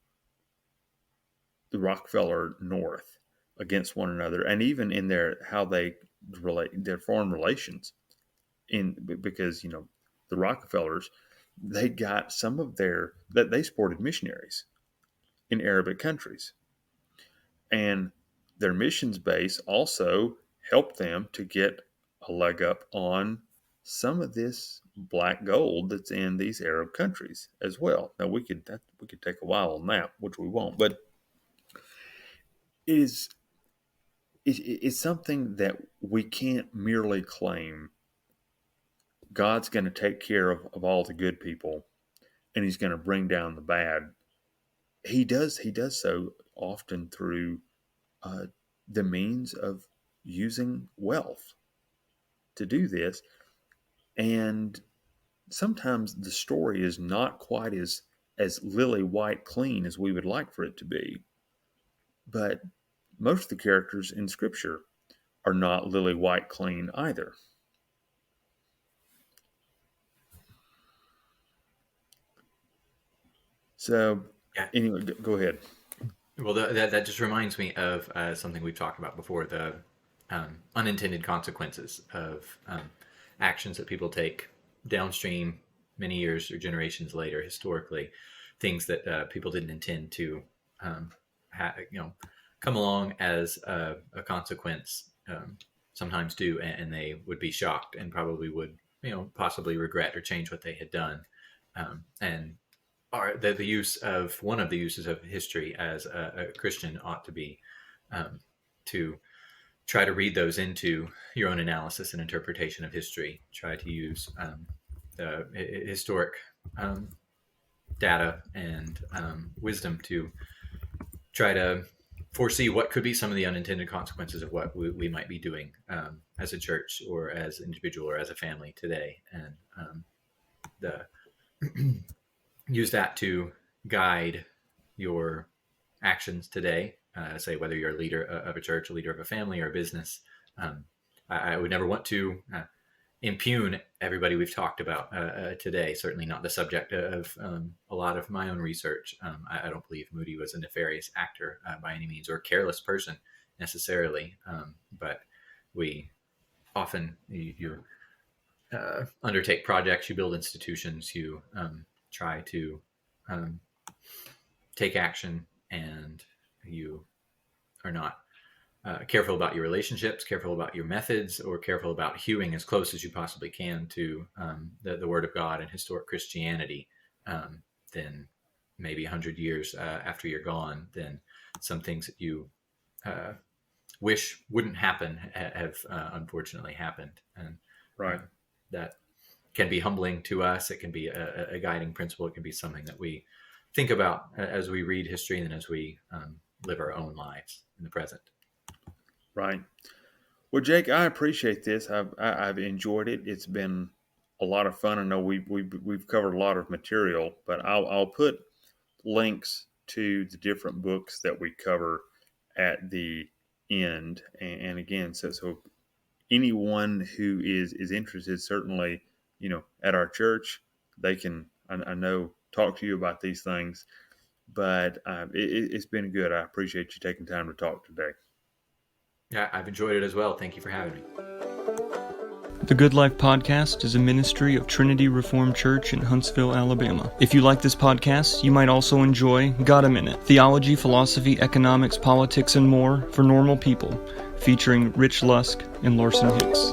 the Rockefeller North against one another, and even in how they relate their foreign relations. Because the Rockefellers, they got some of that they supported missionaries in Arabic countries, and their missions base also helped them to get a leg up on some of this black gold that's in these Arab countries as well. Now we could take a while on that, which we won't, but it's something that we can't merely claim God's going to take care of all the good people and he's going to bring down the bad. He does so often through the means of using wealth to do this. And sometimes the story is not quite as lily white clean as we would like for it to be. But most of the characters in Scripture are not lily white clean either. So, anyway, go ahead. Well, that just reminds me of something we've talked about before, the unintended consequences of actions that people take downstream many years or generations later, historically, things that people didn't intend to come along as a consequence, sometimes do, and they would be shocked and probably would possibly regret or change what they had done. And the use of one of the uses of history as a Christian ought to be to try to read those into your own analysis and interpretation of history. Try to use the historic data and wisdom to try to foresee what could be some of the unintended consequences of what we might be doing as a church or as an individual or as a family today, and use that to guide your actions today. Say whether you're a leader of a church, a leader of a family, or a business. I would never want to impugn everybody we've talked about today. Certainly not the subject of a lot of my own research. I don't believe Moody was a nefarious actor by any means, or a careless person necessarily. But we often you undertake projects, you build institutions, you try to take action, and you are not careful about your relationships, careful about your methods, or careful about hewing as close as you possibly can to the Word of God and historic Christianity, then maybe 100 years after you're gone, then some things that you wish wouldn't happen have unfortunately happened. And right, that can be humbling to us. It can be a guiding principle. It can be something that we think about as we read history and as we live our own lives in the present. Right. Well, Jake, I appreciate this. I've enjoyed it. It's been a lot of fun. I know we've covered a lot of material, but I'll put links to the different books that we cover at the end. And again, so anyone who is interested, certainly, at our church, they can, I know, talk to you about these things. But it's been good. I appreciate you taking time to talk today. Yeah, I've enjoyed it as well. Thank you for having me. The Good Life Podcast is a ministry of Trinity Reformed Church in Huntsville, Alabama. If you like this podcast, you might also enjoy Got a Minute, theology, philosophy, economics, politics, and more for normal people, featuring Rich Lusk and Larson Hicks.